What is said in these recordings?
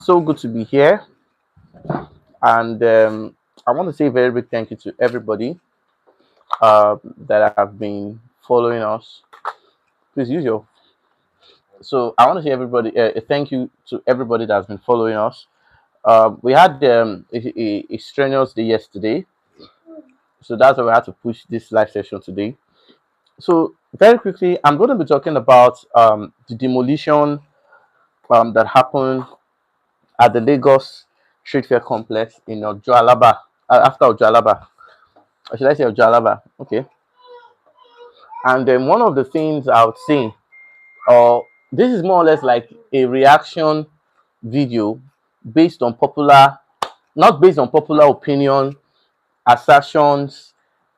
So good to be here, and I want to say a very big thank you to everybody that have been following us. Please use your. So I want to say everybody a thank you to everybody that's been following us. We had a strenuous day yesterday, so that's why we had to push this live session today. So very quickly, I'm going to be talking about the demolition that happened at the Lagos Street Fair complex in Ojoalaba, after Ojoalaba. Or should I say Ojoalaba? Okay. And then one of the things I would say, this is more or less like a reaction video based on popular, not based on popular opinion, assertions,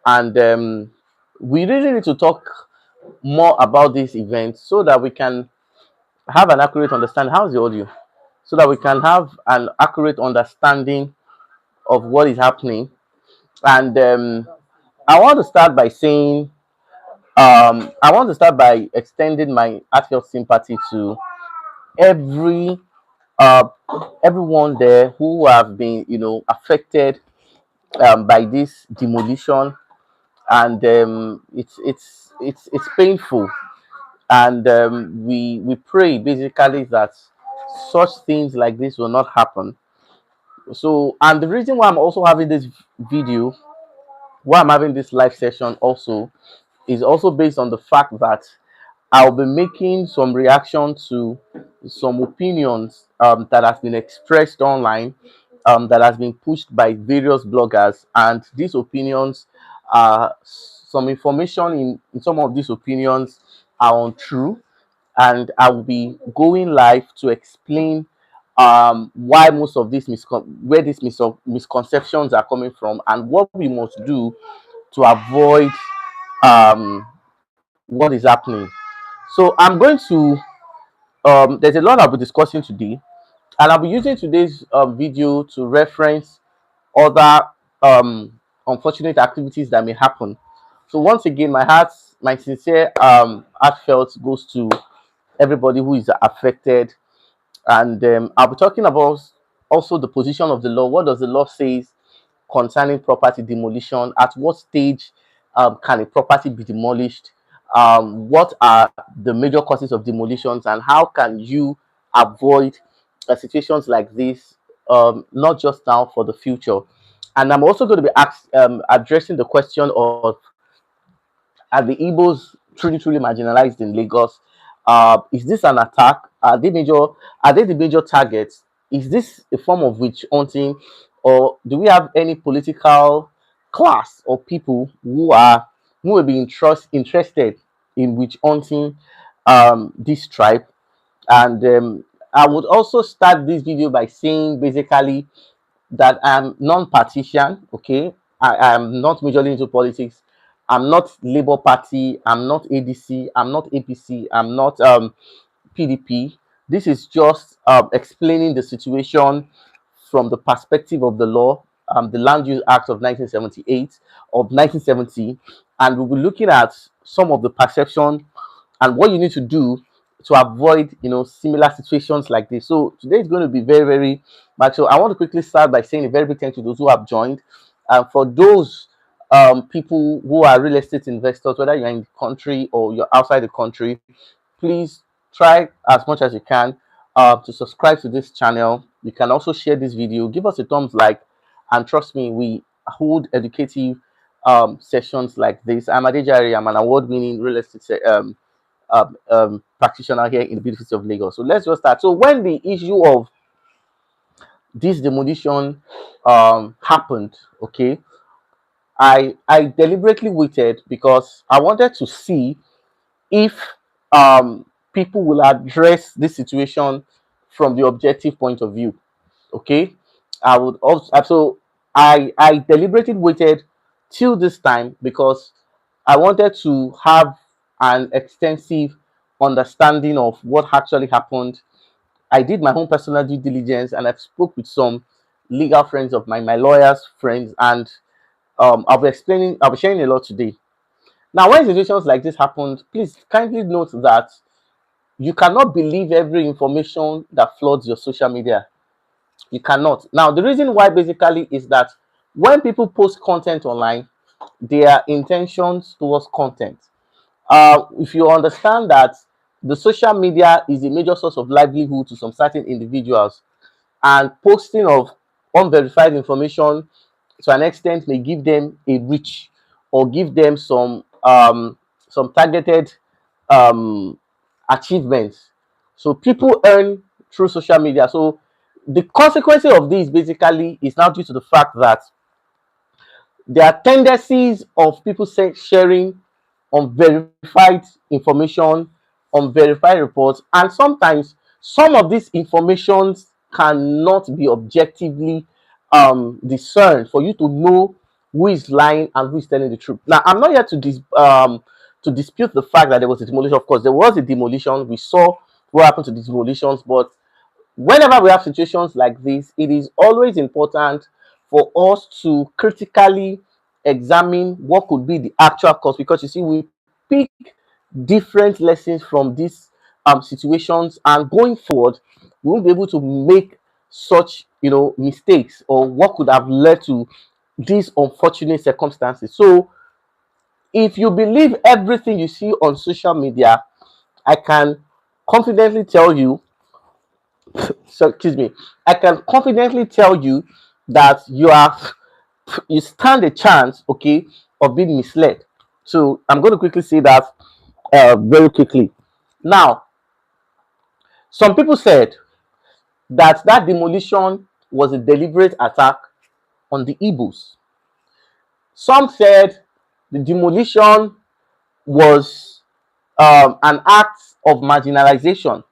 and we really need to talk more about this event so that we can have an accurate understanding. How's the audio? So that we can have an accurate understanding of what is happening. And I want to start by saying, I want to start by extending my heartfelt sympathy to every uh, everyone there who have been, affected by this demolition, and it's painful, and we pray basically that such things like this will not happen. So, and the reason why I'm also having this video, why I'm having this live session also, is also based on the fact that I'll be making some reaction to some opinions that has been expressed online, that has been pushed by various bloggers, and these opinions are some information in some of these opinions are untrue, and I will be going live to explain why most of these where these misconceptions are coming from, and what we must do to avoid what is happening. So I'm going to there's a lot I'll be discussing today, and I'll be using today's video to reference other unfortunate activities that may happen. So once again, my sincere heartfelt goes to everybody who is affected, and I'll be talking about also the position of the law. What does the law say concerning property demolition? At what stage can a property be demolished? What are the major causes of demolitions, and how can you avoid situations like this, not just now, for the future? And I'm also going to be addressing the question of, are the Igbos truly marginalized in Lagos? Is this an attack? Are they the major targets? Is this a form of witch hunting, or do we have any political class or people who will be interested in witch hunting this tribe? And I would also start this video by saying basically that I'm non-partisan. Okay, I am not majorly into politics. I'm not Labour Party. I'm not ADC. I'm not APC. I'm not PDP. This is just explaining the situation from the perspective of the law, the Land Use Act of 1978, of 1970, and we'll be looking at some of the perception and what you need to do to avoid, similar situations like this. So today is going to be very, very much. So I want to quickly start by saying a very big thank you to those who have joined. For those people who are real estate investors, whether you're in the country or you're outside the country, please try as much as you can to subscribe to this channel. You can also share this video, give us a thumbs like, and trust me, we hold educative sessions like this. I'm Adejari. I'm an award-winning real estate practitioner here in the beautiful city of Lagos. So let's just start. So when the issue of this demolition happened, okay, I deliberately waited because I wanted to see if people will address this situation from the objective point of view. Okay, I would also so I deliberately waited till this time because I wanted to have an extensive understanding of what actually happened. I did my own personal due diligence, and I've spoke with some legal friends of mine, my lawyers friends, and I'll be sharing a lot today. Now, when situations like this happen, please kindly note that you cannot believe every information that floods your social media. You cannot. Now, the reason why basically is that when people post content online, their intentions towards content. If you understand that the social media is a major source of livelihood to some certain individuals, and posting of unverified information to an extent may give them a reach or give them some targeted um, achievements. So people earn through social media. So the consequences of this basically is now due to the fact that there are tendencies of people sharing unverified information, unverified reports, and sometimes some of these informations cannot be objectively discerned for you to know who is lying and who is telling the truth. Now, I'm not here to dispute the fact that there was a demolition. Of course, there was a demolition. We saw what happened to the demolitions, but whenever we have situations like this, it is always important for us to critically examine what could be the actual cause, because you see, we pick different lessons from these situations, and going forward, we won't be able to make such mistakes or what could have led to these unfortunate circumstances. So, if you believe everything you see on social media, I can confidently tell you so excuse me, I can confidently tell you that you stand a chance, okay, of being misled. So I'm going to quickly say that very quickly. Now, some people said that demolition was a deliberate attack on the Igbos. Some said the demolition was an act of marginalization.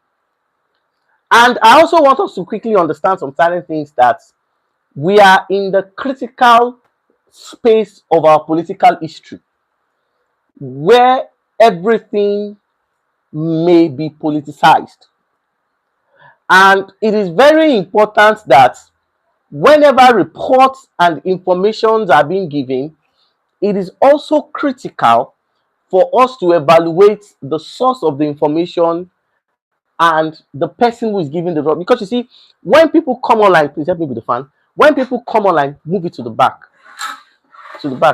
And I also want us to quickly understand some certain things, that we are in the critical space of our political history where everything may be politicized. And it is very important that whenever reports and informations are being given, it is also critical for us to evaluate the source of the information and the person who is giving the report. Because you see, when people come online, please help me with the fan. When people come online, move it to the back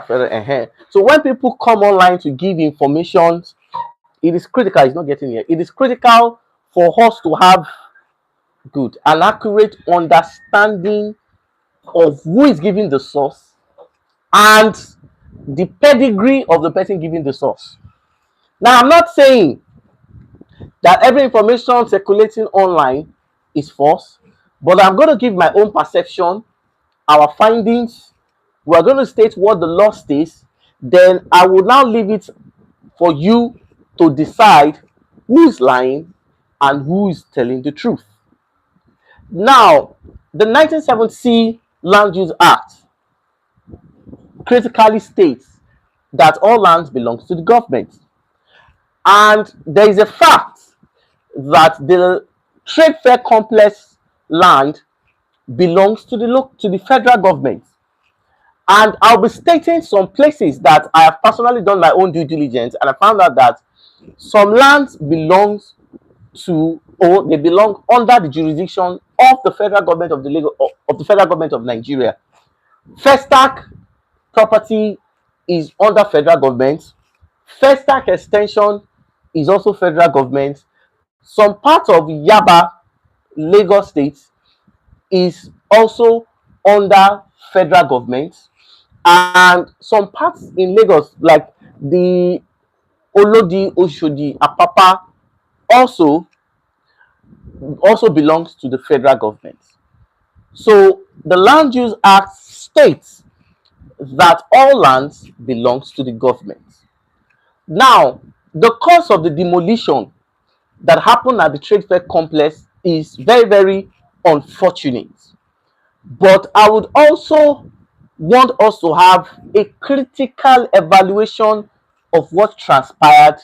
further. So when people come online to give information, it is critical. It's not getting here. It is critical for us to have good an accurate understanding of who is giving the source and the pedigree of the person giving the source. Now, I'm not saying that every information circulating online is false, but I'm going to give my own perception, our findings. We're going to state what the law states. Then I will now leave it for you to decide who is lying and who is telling the truth. Now, the 1970 Land Use Act critically states that all lands belongs to the government. And there is a fact that the trade fair complex land belongs to the federal government. And I'll be stating some places that I have personally done my own due diligence, and I found out that some lands belongs to, or they belong under the jurisdiction of the federal government of the federal government of Nigeria. Festac property is under federal government. Festac extension is also federal government. Some part of Yaba, Lagos State, is also under federal government, and some parts in Lagos, like the Olodi, Oshodi, Apapa, also belongs to the federal government. So the Land Use Act states that all lands belongs to the government. Now, the cause of the demolition that happened at the trade fair complex is very, very unfortunate. But I would also want us to have a critical evaluation of what transpired.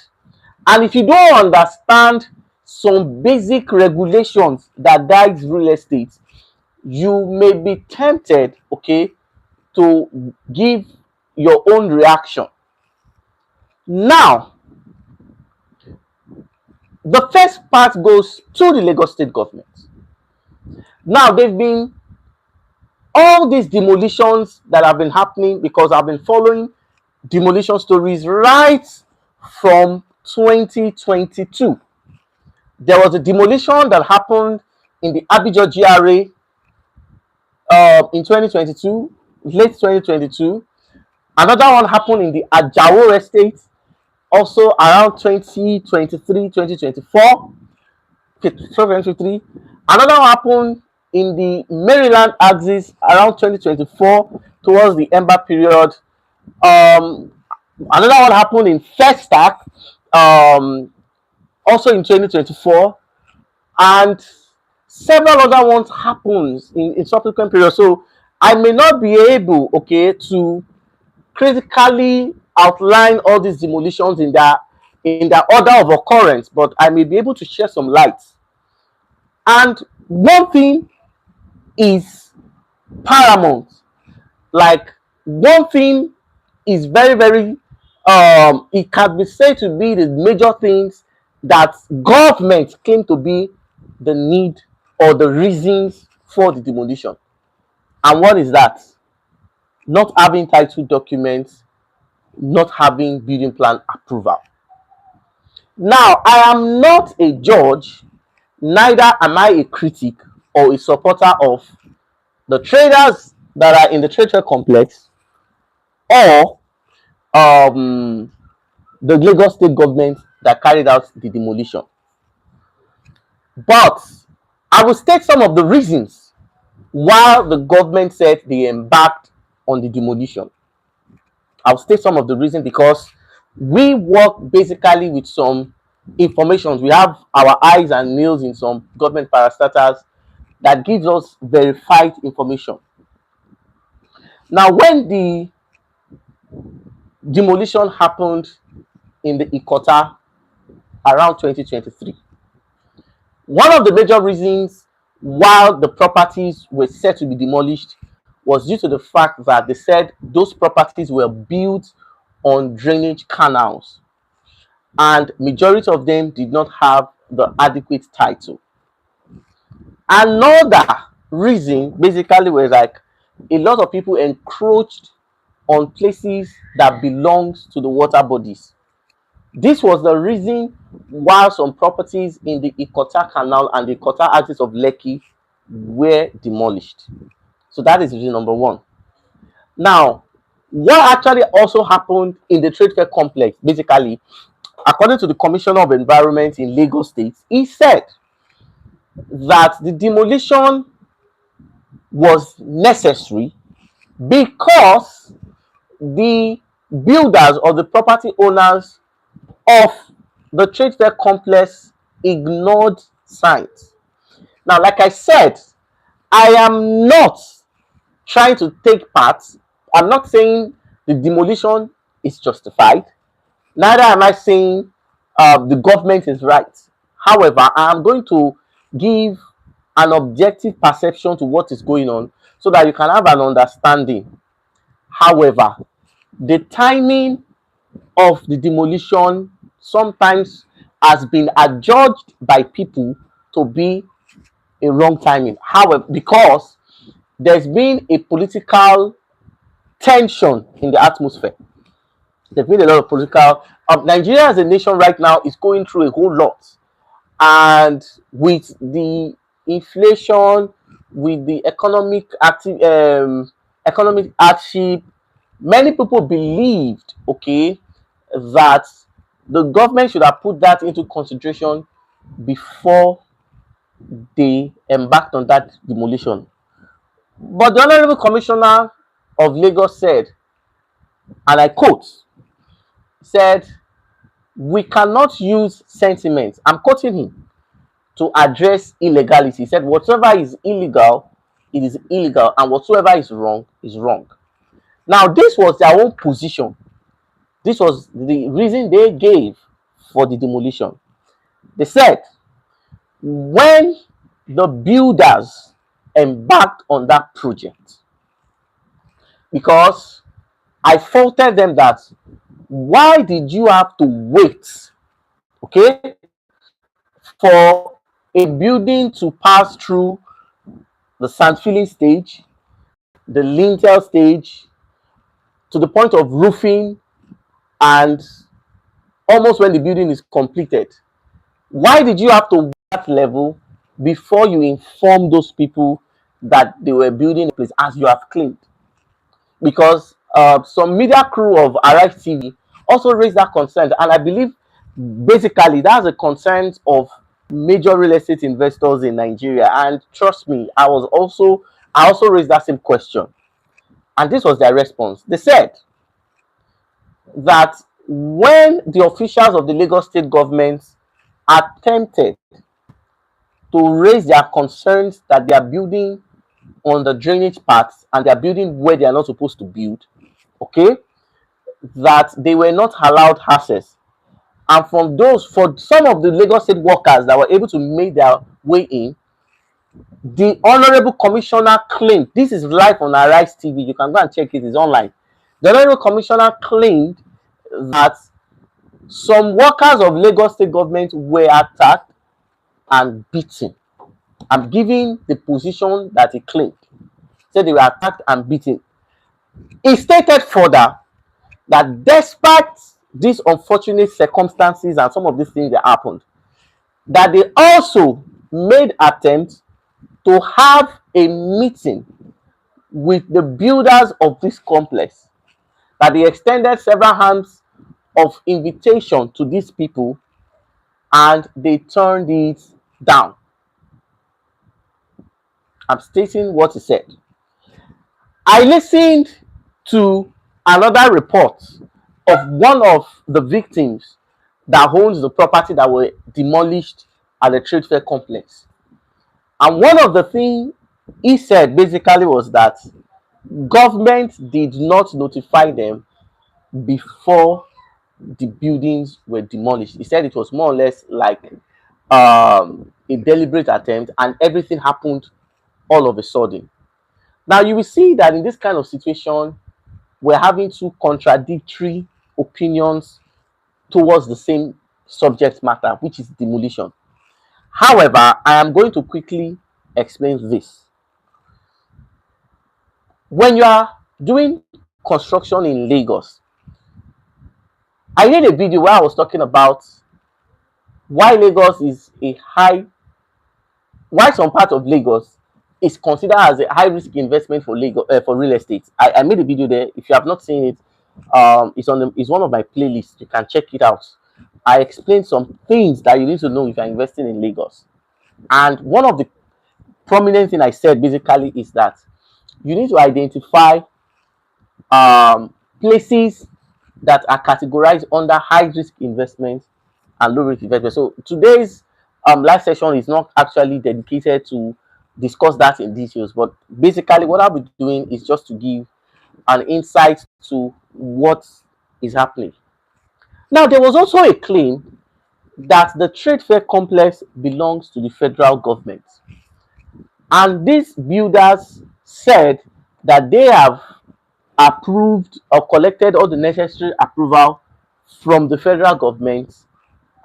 And if you don't understand some basic regulations that guides real estate, you may be tempted, okay, to give your own reaction. Now, the first part goes to the Lagos State government. Now, they've been all these demolitions that have been happening, because I've been following demolition stories right from 2022. There was a demolition that happened in the Abidjan GRA in 2022, late 2022. Another one happened in the Ajao estate, also around 2023, 2024. 2023. Another one happened in the Maryland axis around 2024 towards the Ember period. Um, Another one happened in Festac, also in 2024, and several other ones happens in subsequent periods. So I may not be able, okay, to critically outline all these demolitions in their order of occurrence, but I may be able to share some light. And one thing is paramount. Like, one thing is very, very it can be said to be the major things that government claim to be the need or the reasons for the demolition. And what is that? Not having title documents, not having building plan approval. Now, I am not a judge, neither am I a critic or a supporter of the traders that are in the trade fair complex, or um, the Lagos state government that carried out the demolition. But I will state some of the reasons why the government said they embarked on the demolition. I'll state some of the reasons because we work basically with some information. We have our eyes and nails in some government parastatals that gives us verified information. Now, when the demolition happened in the Ikota around 2023, one of the major reasons why the properties were said to be demolished was due to the fact that they said those properties were built on drainage canals, and majority of them did not have the adequate title. Another reason basically was like a lot of people encroached on places that belongs to the water bodies. This was the reason why some properties in the Ikota Canal and the Ikota axis of Lekki were demolished. So that is reason number one. Now, what actually also happened in the trade fair complex, basically, according to the Commissioner of Environment in Lagos State, he said that the demolition was necessary because the builders or the property owners of the trade fair complex ignored signs. Now, like I said, I am not trying to take part. I'm not saying the demolition is justified. Neither am I saying the government is right. However, I am going to give an objective perception to what is going on so that you can have an understanding. However, the timing of the demolition sometimes has been adjudged by people to be a wrong timing. However, because there's been a political tension in the atmosphere, there's been a lot of political. Nigeria as a nation right now is going through a whole lot, and with the inflation, with the economic hardship, many people believed, okay, that the government should have put that into consideration before they embarked on that demolition. But the Honorable Commissioner of Lagos said, and I quote, said, "We cannot use sentiment." I'm quoting him, "to address illegality." He said, "Whatever is illegal, it is illegal, and whatsoever is wrong is wrong." Now, this was their own position. This was the reason they gave for the demolition. They said, when the builders embarked on that project, because I faulted them that why did you have to wait, okay, for a building to pass through the sand filling stage, the lintel stage, to the point of roofing, and almost when the building is completed. Why did you have to that level before you inform those people that they were building a place as you have claimed? Because some media crew of Arise TV also raised that concern, and I believe basically that's a concern of major real estate investors in Nigeria. And trust me, I also raised that same question, and this was their response. They said that when the officials of the Lagos state government attempted to raise their concerns that they are building on the drainage paths and they are building where they are not supposed to build, okay, that they were not allowed access. And from those, for some of the Lagos state workers that were able to make their way in, the honorable commissioner claimed, this is live on Arise TV, you can go and check it, it's online. The honorable commissioner claimed that some workers of Lagos state government were attacked and beaten. I'm giving the position that he claimed. Said they were attacked and beaten. He stated further that despite these unfortunate circumstances and some of these things that happened, that they also made attempts to have a meeting with the builders of this complex, that they extended several hands of invitation to these people and they turned it down. I'm stating what he said. I listened to another report of one of the victims that owns the property that were demolished at the trade fair complex. And one of the things he said basically was that government did not notify them before the buildings were demolished. He said it was more or less like a deliberate attempt and everything happened all of a sudden. Now you will see that in this kind of situation, we're having two contradictory opinions towards the same subject matter, which is demolition. However, I am going to quickly explain this. When you are doing construction in Lagos, I did a video where I was talking about why Lagos is a high, why some part of Lagos is considered as a high risk investment for Lagos for real estate. I made a video there. If you have not seen it, it's one of my playlists. You can check it out. I explained some things that you need to know if you're investing in Lagos. And one of the prominent thing I said basically is that you need to identify places that are categorized under high risk investment and low risk investment. So today's live session is not actually dedicated to discuss that in details, but basically what I'll be doing is just to give an insight to what is happening. Now, there was also a claim that the trade fair complex belongs to the federal government, and these builders said that they have approved or collected all the necessary approval from the federal government,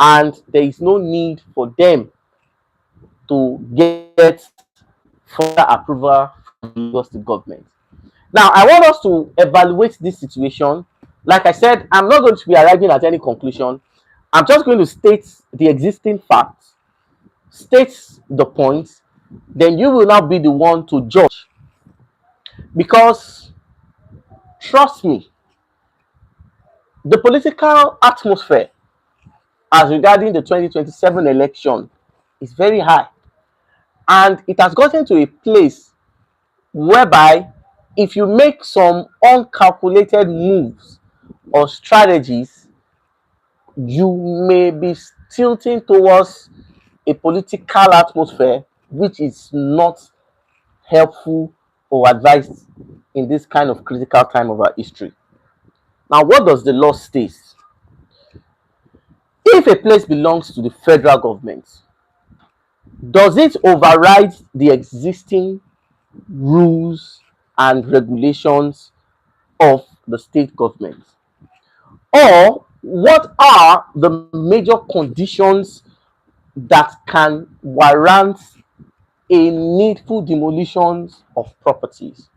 and there is no need for them to get further approval from the Lagos State government. Now, I want us to evaluate this situation. Like I said, I'm not going to be arriving at any conclusion. I'm just going to state the existing facts, state the points, then you will now be the one to judge. Because, trust me, the political atmosphere as regarding the 2027 election is very high. And it has gotten to a place whereby if you make some uncalculated moves or strategies, you may be tilting towards a political atmosphere which is not helpful or advised in this kind of critical time of our history. Now, what does the law state? If a place belongs to the federal government, does it override the existing rules and regulations of the state government? Or what are the major conditions that can warrant a needful demolition of properties?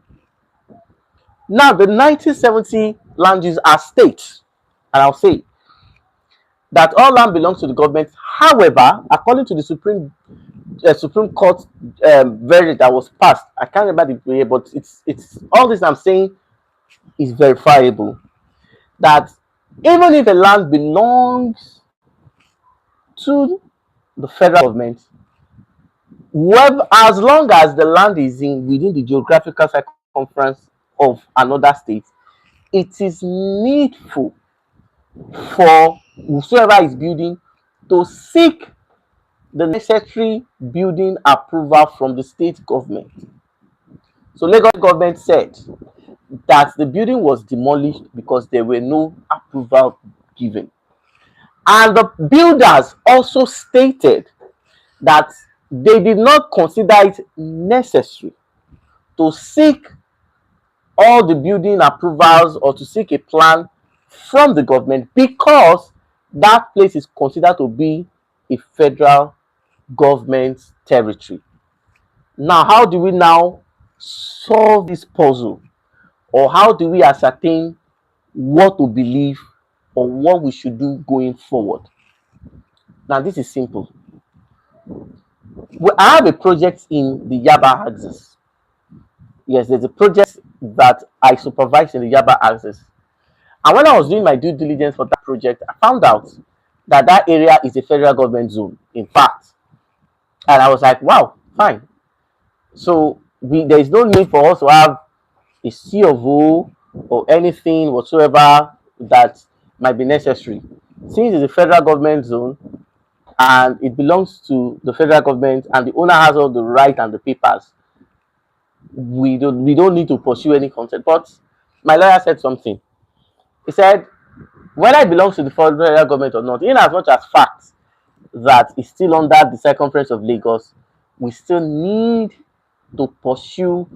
Now, the 1970 land use as states, and I'll say that all land belongs to the government. However, according to the Supreme Court verdict that was passed, I can't remember the way, but it's all this I'm saying is verifiable. That even if a land belongs to the federal government, well, as long as the land is in within the geographical circumference of another state, it is needful for whosoever is building to seek the necessary building approval from the state government. So Lagos government said that the building was demolished because there were no approval given. And the builders also stated that they did not consider it necessary to seek all the building approvals or to seek a plan from the government because that place is considered to be a federal government territory. Now, how do we now solve this puzzle, or how do we ascertain what to believe or what we should do going forward? Now, this is simple. I have a project in the Yaba axis. Yes, there's a project that I supervise in the Yaba axis. And when I was doing my due diligence for that project, I found out that that area is a federal government zone, in fact. And I was like, wow, fine. So there is no need for us to have a C of O or anything whatsoever that might be necessary. Since it's a federal government zone and it belongs to the federal government and the owner has all the right and the papers, we don't need to pursue any consent. But my lawyer said something. He said, whether it belongs to the federal government or not, in as much as fact that it's still under the circumference of Lagos, we still need to pursue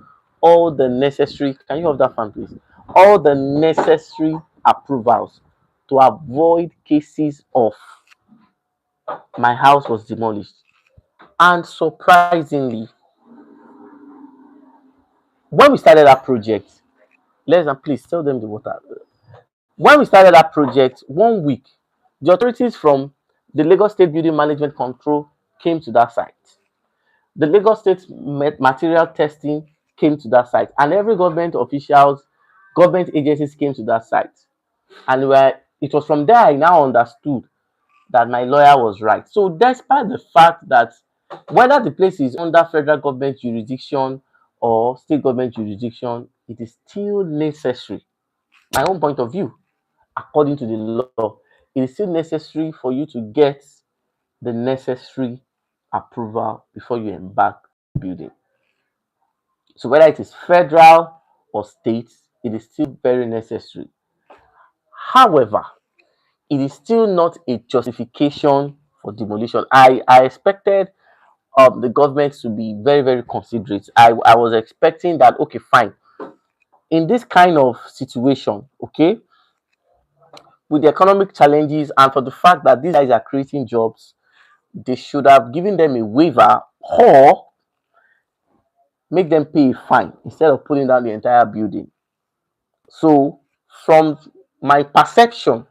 all the necessary, can you hold that fan please? All the necessary approvals to avoid cases of my house was demolished. And surprisingly, when we started that project, please tell them the water. When we started that project, 1 week, the authorities from the Lagos State Building Management Control came to that site. The Lagos State Material Testing came to that site, and every government officials, government agencies came to that site. And it was from there I now understood that my lawyer was right. So despite the fact that whether the place is under federal government jurisdiction or state government jurisdiction, it is still necessary, my own point of view, according to the law, it is still necessary for you to get the necessary approval before you embark building. So whether it is federal or state, it is still very necessary. However, it is still not a justification for demolition. I expected the government to be very, very considerate. I was expecting that, okay, fine. In this kind of situation, okay, with the economic challenges and for the fact that these guys are creating jobs, they should have given them a waiver or make them pay a fine instead of pulling down the entire building. So, from my perception,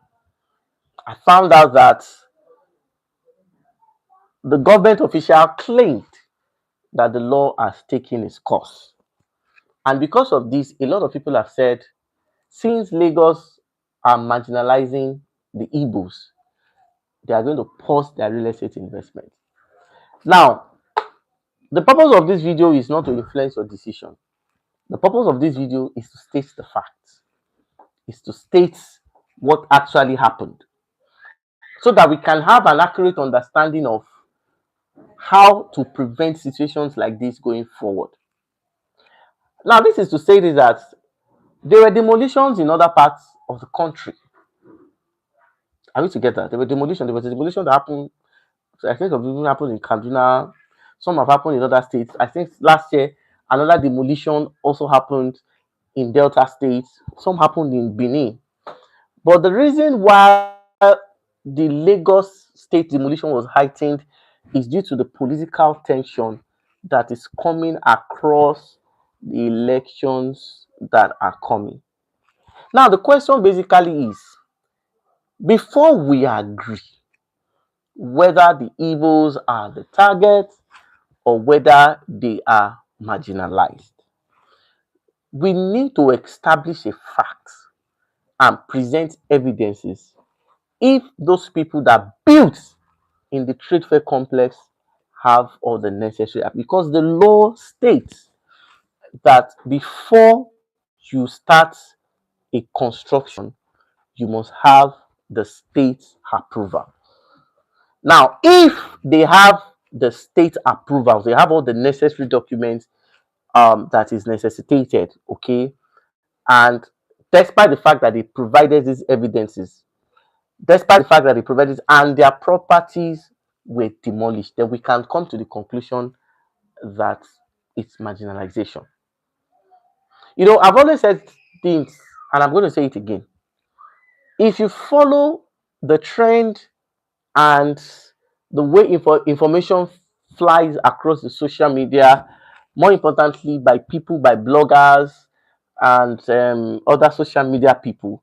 I found out that the government official claimed that the law has taken its course. And because of this, a lot of people have said, since Lagos are marginalizing the Igbos, they are going to pause their real estate investment. Now, the purpose of this video is not to influence your decision. The purpose of this video is to state the facts, is to state what actually happened, so that we can have an accurate understanding of how to prevent situations like this going forward. Now, this is to say this, that there were demolitions in other parts of the country. Are we together? There were demolitions. There was a demolition that happened. So I think of it happened in Kaduna. Some have happened in other states. I think last year another demolition also happened in Delta State. Some happened in Benin. But the reason why the Lagos State demolition was heightened is due to the political tension that is coming across the elections that are coming. Now, the question basically is, before we agree whether the Igbos are the target or whether they are marginalized, we need to establish a fact and present evidences if those people that built in the trade fair complex have all the necessary, because the law states that before you start a construction, you must have the state approval. Now, if they have the state approvals, they have all the necessary documents that is necessitated, okay, and despite the fact that they provided these evidences, despite the fact that they provided and their properties were demolished, then we can come to the conclusion that it's marginalization. I've always said things, and I'm going to say it again. If you follow the trend and the way information flies across the social media, more importantly by people, by bloggers and other social media people,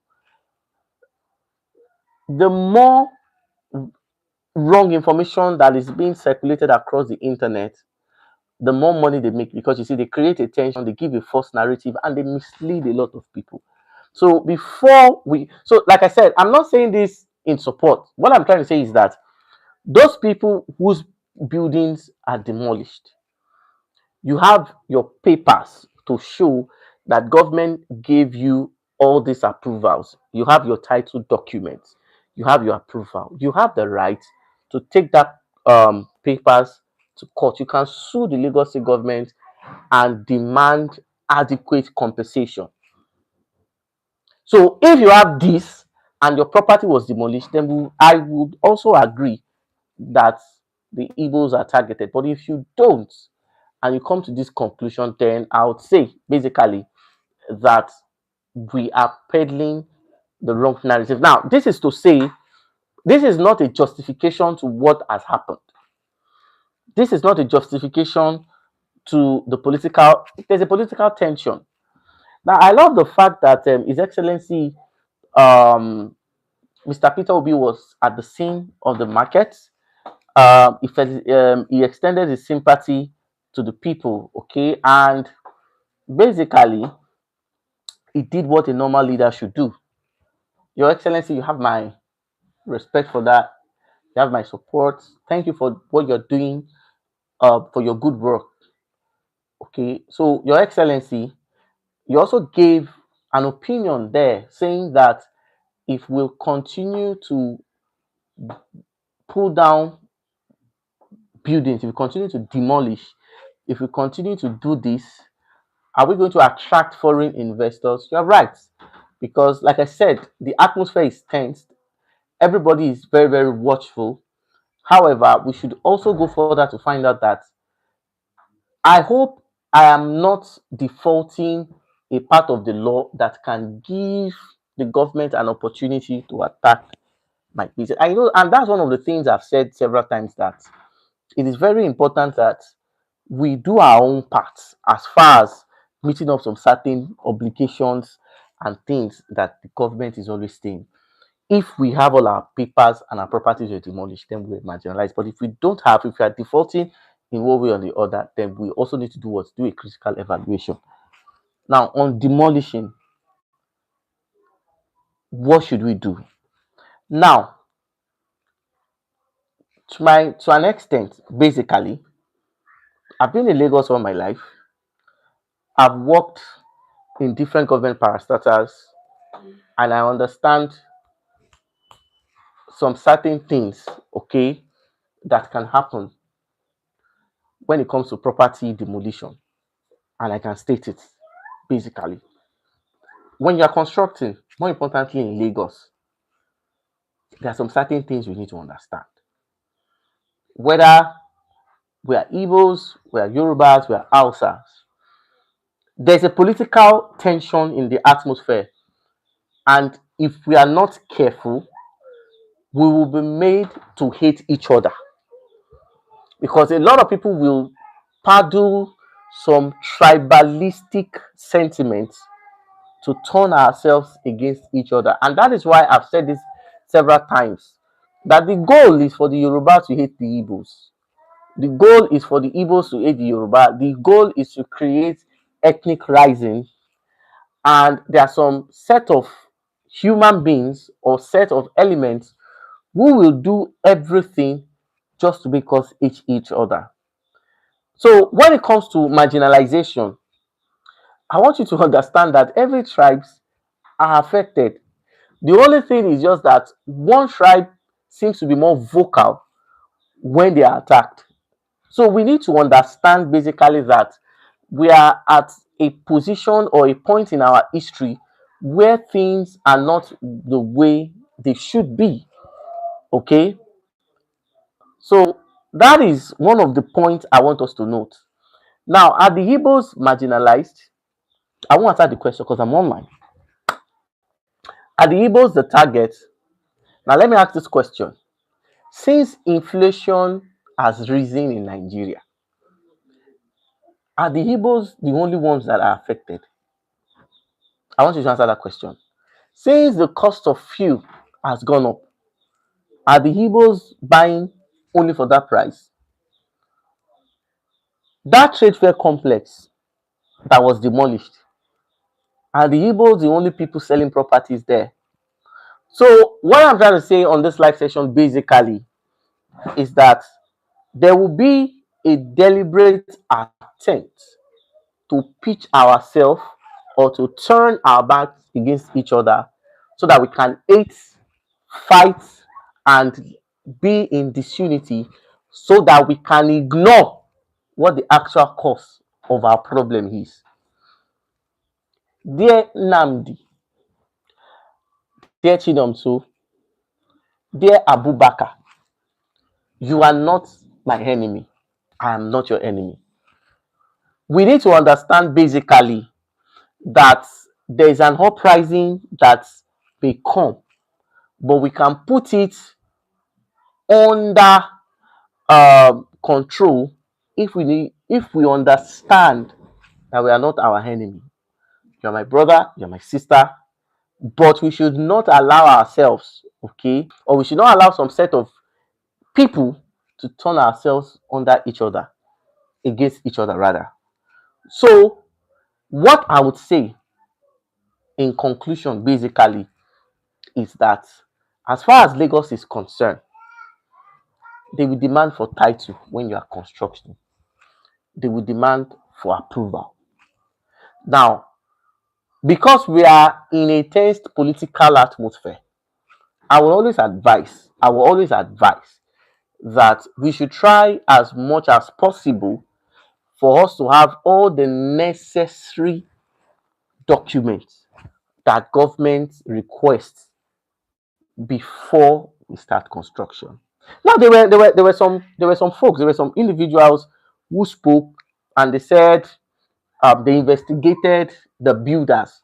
the more wrong information that is being circulated across the internet, the more money they make, because you see, they create a tension, they give a false narrative, and they mislead a lot of people. So like I said, I'm not saying this in support. What I'm trying to say is that those people whose buildings are demolished, you have your papers to show that government gave you all these approvals. You have your title documents, you have your approval, you have the right to take that papers to court. You can sue the Lagos State government and demand adequate compensation. So if you have this and your property was demolished, then I would also agree that the Igbos are targeted. But if you don't, and you come to this conclusion, then I would say basically that we are peddling the wrong narrative. Now, this is to say, this is not a justification to what has happened. This is not a justification to the political. There's a political tension. Now, I love the fact that His Excellency Mr. Peter Obi was at the scene of the market. He extended his sympathy to the people, okay, and basically he did what a normal leader should do. Your Excellency, you have my respect for that. You have my support. Thank you for what you're doing, for your good work. Okay, so Your Excellency, you also gave an opinion there saying that if we'll continue to pull down buildings, if we continue to demolish, if we continue to do this, are we going to attract foreign investors? You're right. Because, like I said, the atmosphere is tense. Everybody is very, very watchful. However, we should also go further to find out that I hope I am not defaulting a part of the law that can give the government an opportunity to attack my business. I know, and that's one of the things I've said several times, that it is very important that we do our own part as far as meeting up some certain obligations and things that the government is always saying. If we have all our papers and our properties were demolished, then we're marginalized. But if we don't have, if we are defaulting in one way or the other, then we also need to do what? Do a critical evaluation. Now, on demolition, what should we do? Now, to an extent, basically, I've been in Lagos all my life. I've worked in different government parastatals, and I understand some certain things, okay, that can happen when it comes to property demolition. And I can state it basically. When you are constructing, more importantly in Lagos, there are some certain things we need to understand. Whether we are Igbos, we are Yorubas, we are Hausas, there's a political tension in the atmosphere. And if we are not careful, we will be made to hate each other. Because a lot of people will paddle some tribalistic sentiments to turn ourselves against each other. And that is why I've said this several times, that the goal is for the Yoruba to hate the Igbos. The goal is for the Igbos to hate the Yoruba. The goal is to create ethnic rising. And there are some set of human beings or set of elements who will do everything just to make us hate each other. So when it comes to marginalization, I want you to understand that every tribes are affected. The only thing is just that one tribe seems to be more vocal when they are attacked. So we need to understand basically that we are at a position or a point in our history where things are not the way they should be. Okay. So that is one of the points I want us to note. Now, are the Igbos marginalized? I won't answer the question because I'm online. Are the Igbos the target? Now, let me ask this question. Since inflation has risen in Nigeria, are the Igbos the only ones that are affected? I want you to answer that question. Since the cost of fuel has gone up, are the Igbos buying only for that price? That trade fair complex that was demolished, are the Igbos the only people selling properties there? So, what I'm trying to say on this live session basically is that there will be a deliberate attempt to pitch ourselves or to turn our backs against each other so that we can hate, fight, and be in disunity so that we can ignore what the actual cause of our problem is. Dear Namdi, dear Chidomso, dear Abubakar, you are not my enemy. I am not your enemy. We need to understand basically that there is an uprising that may come, but we can put it under control if we understand that we are not our enemy. You're my brother, you're my sister, but we should not allow ourselves, okay, or we should not allow some set of people to turn ourselves under each other, against each other rather. So, what I would say in conclusion basically is that as far as Lagos is concerned, they will demand for title when you are constructing. They will demand for approval. Now, because we are in a tense political atmosphere, I will always advise that we should try as much as possible for us to have all the necessary documents that government requests before we start construction. Now there were some folks, there were some individuals who spoke and they said they investigated the builders.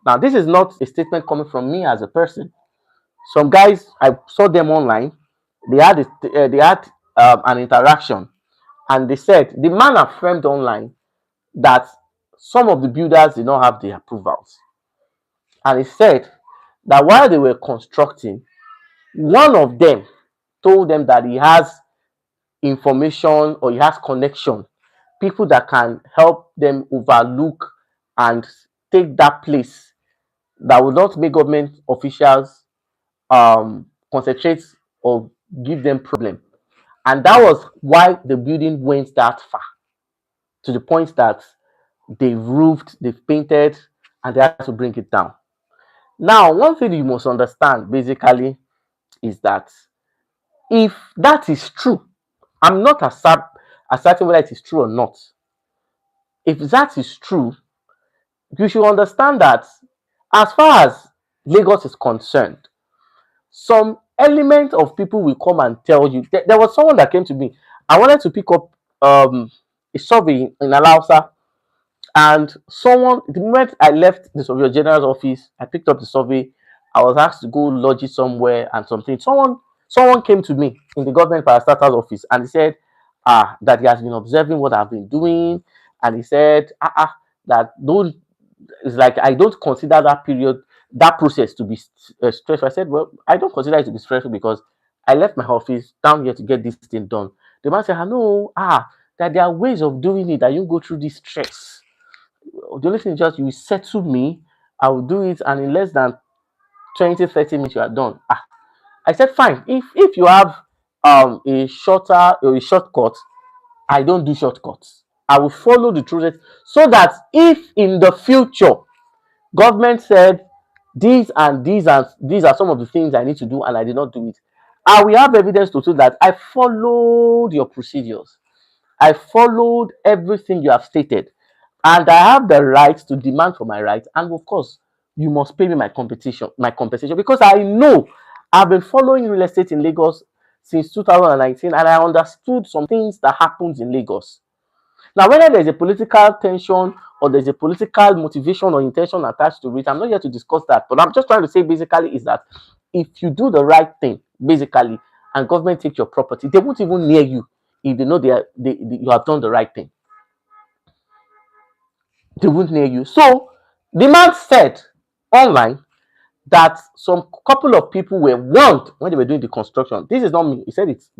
Now this is not a statement coming from me as a person. Some guys I saw them online. They had an interaction, and they said the man affirmed online that some of the builders did not have the approvals, and he said that while they were constructing, one of them told them that he has information or he has connection, people that can help them overlook and take that place that will not make government officials concentrate or give them problem. And that was why the building went that far, to the point that they've roofed, they've painted, and they had to bring it down. Now, one thing you must understand basically is that if that is true, I'm not asserting whether it is true or not. If that is true, you should understand that as far as Lagos is concerned, some element of people will come and tell you. There was someone that came to me. I wanted to pick up a survey in Alausa, and someone, the moment I left the Surveyor General's office, I picked up the survey. I was asked to go lodge it somewhere and something. Someone came to me in the government parastatal's office and he said, that he has been observing what I've been doing, and he said, that don't it's like I don't consider that period, that process to be stressful. I said, well, I don't consider it to be stressful because I left my office down here to get this thing done. The man said, "No, that there are ways of doing it that you go through this stress. The only thing is just you will settle me, I will do it, and in less than 20, 30 minutes you are done." I said, fine. If you have a shorter or a shortcut, I don't do shortcuts. I will follow the process so that if in the future government said these and these and these are some of the things I need to do and I did not do it, I will have evidence to show that I followed your procedures. I followed everything you have stated, and I have the right to demand for my rights. And of course, you must pay me my compensation, because I know I've been following real estate in Lagos since 2019, and I understood some things that happens in Lagos. Now, whether there's a political tension or there's a political motivation or intention attached to it, I'm not here to discuss that. But I'm just trying to say basically is that if you do the right thing, basically, and government take your property, they won't even near you if they know you have done the right thing. They won't near you. So the man said online that some couple of people were warned when they were doing the construction. This is not me. He said it's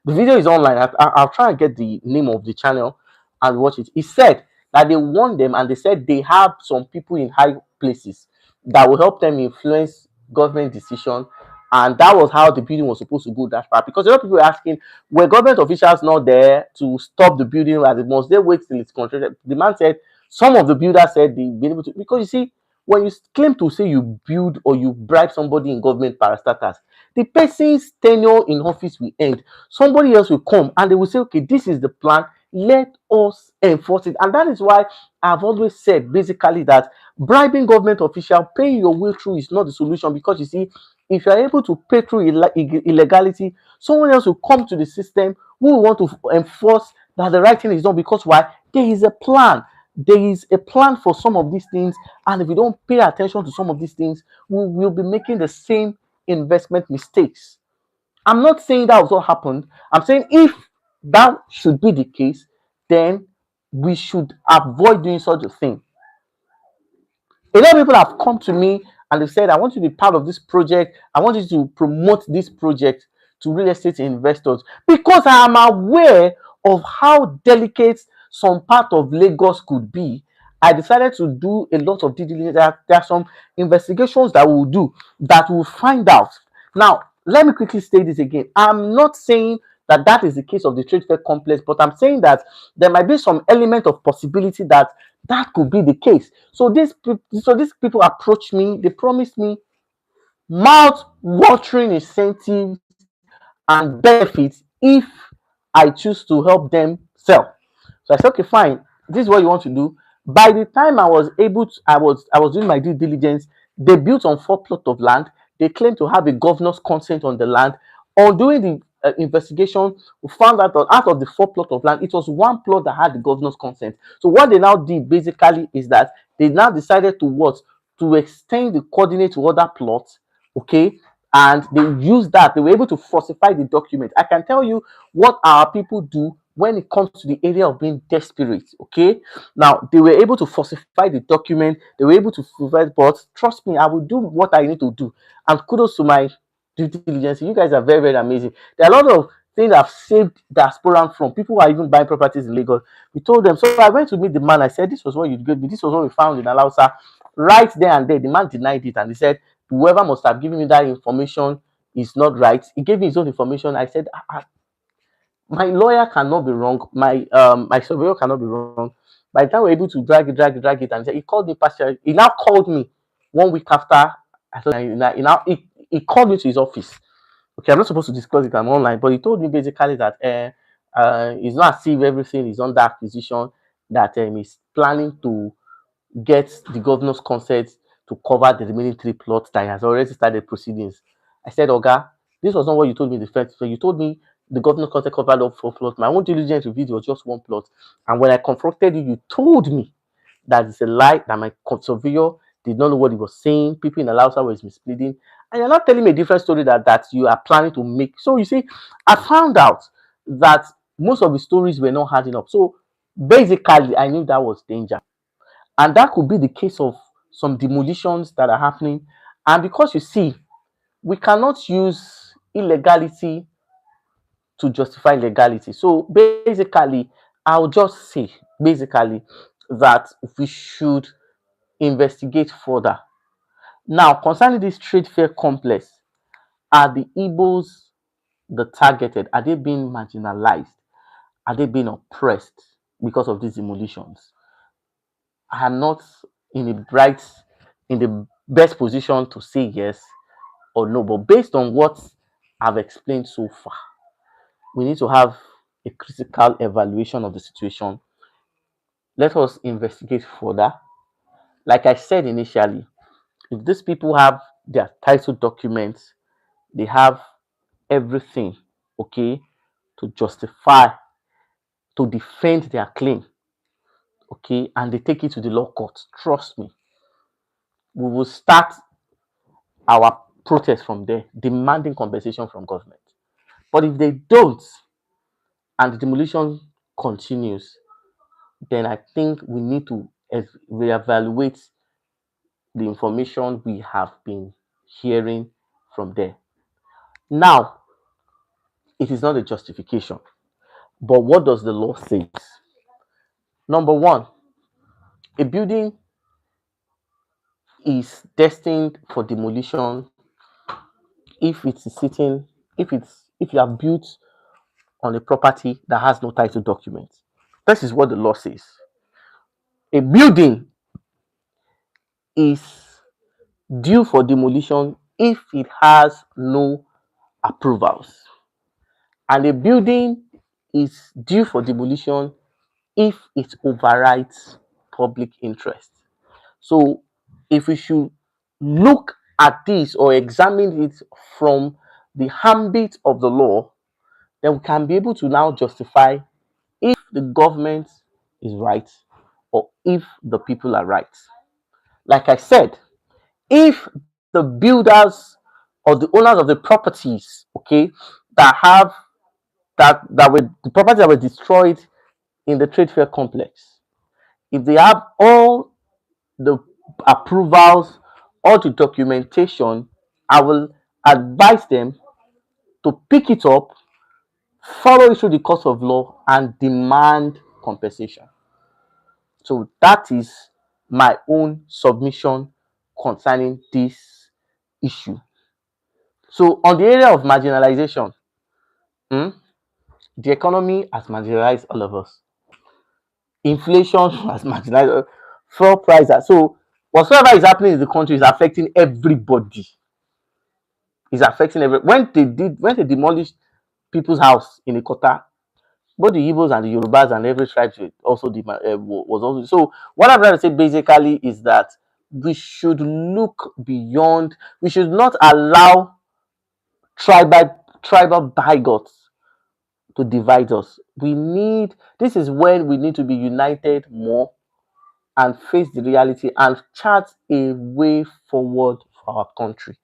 the video is online. I'll try and get the name of the channel and watch it. He said that they warned them and they said they have some people in high places that will help them influence government decision. And that was how the building was supposed to go that far. Because a lot of people were asking, were government officials not there to stop the building as it must? They wait till it's constructed. The man said some of the builders said they've been able to, because you see, when you claim to say you build or you bribe somebody in government parastatals, the person's tenure in office will end. Somebody else will come and they will say, okay, this is the plan, let us enforce it. And that is why I've always said basically that bribing government official, paying your way through is not the solution. Because you see, if you are able to pay through illegality, someone else will come to the system who will want to enforce that the right thing is done. Because why? There is a plan. There is a plan for some of these things, and if we don't pay attention to some of these things, we will be making the same investment mistakes. I'm not saying that was what happened. I'm saying if that should be the case, then we should avoid doing such a thing. A lot of people have come to me and they've said, I want you to be part of this project. I want you to promote this project to real estate investors, because I am aware of how delicate some part of Lagos could be. I decided to do a lot of due diligence. There are some investigations that we'll do that will find out. Now, let me quickly state this again. I'm not saying that that is the case of the trade fair complex, but I'm saying that there might be some element of possibility that that could be the case. So these people approached me. They promised me mouth-watering incentives and benefits if I choose to help them sell. So I said, okay, fine. This is what you want to do. By the time I was able to, I was doing my due diligence. They built on 4 plots of land. They claimed to have a governor's consent on the land. On doing the investigation, we found out that out of the 4 plots of land, it was 1 plot that had the governor's consent. So what they now did basically is that they now decided to what? To extend the coordinate to other plots, okay? And they used that. They were able to falsify the document. I can tell you what our people do when it comes to the area of being desperate, okay? Now, they were able to falsify the document. They were able to provide, but trust me, I will do what I need to do. And kudos to my due diligence. You guys are very, very amazing. There are a lot of things I've saved diaspora from. People who are even buying properties in Lagos. We told them. So I went to meet the man. I said, this was what you gave me. This was what we found in Alausa. Right there and there, the man denied it. And he said, whoever must have given me that information is not right. He gave me his own information. I said, my lawyer cannot be wrong. My surveyor cannot be wrong. By the time we're able to drag it, and he called me partially. He now called me 1 week after. I thought he called me to his office. Okay, I'm not supposed to disclose it. I'm online, but he told me basically that it's not as if everything is under acquisition. That he's planning to get the governor's consent to cover the remaining 3 plots that he has already started proceedings. I said, Oga, this was not what you told me the first. So you told me the governor's consent covered up 4 plots. My own diligence revealed it was just 1 plot. And when I confronted you, you told me that it's a lie, that my surveyor did not know what he was saying. People in Alausa were misleading. And you're not telling me a different story that you are planning to make. So you see, I found out that most of the stories were not adding up. So basically, I knew that was danger. And that could be the case of some demolitions that are happening. And because you see, we cannot use illegality to justify legality. So basically, I'll just say basically that we should investigate further. Now, concerning this trade fair complex, are the Igbos the targeted? Are they being marginalized? Are they being oppressed because of these demolitions? I am not in the bright, in the best position to say yes or no, but based on what I've explained so far, we need to have a critical evaluation of the situation. Let us investigate further. Like I said initially, if these people have their title documents, they have everything, okay, to justify, to defend their claim, okay, and they take it to the law court, trust me, we will start our protest from there, demanding compensation from government. But if they don't, and the demolition continues, then I think we need to reevaluate the information we have been hearing from there. Now, it is not a justification, but what does the law say? Number one, a building is destined for demolition if it is sitting, if you are built on a property that has no title document. This is what the law says. A building is due for demolition if it has no approvals. And a building is due for demolition if it overrides public interest. So, if we should look at this or examine it from the ambit of the law, then we can be able to now justify if the government is right or if the people are right. Like I said, if the builders or the owners of the properties, okay, that have that were the properties that were destroyed in the trade fair complex, if they have all the approvals, all the documentation, I will advise them to pick it up, follow it through the course of law, and demand compensation. So that is my own submission concerning this issue. So on the area of marginalization, hmm, the economy has marginalized all of us. Inflation has marginalized fuel prices. So whatsoever is happening in the country is affecting everybody. Is affecting every. When they demolished people's house in Ikota, both the Igbos and the Yorubas and every tribe also was also. So what I'm trying to say basically is that we should look beyond. We should not allow tribal bigots to divide us. This is when we need to be united more and face the reality and chart a way forward for our country.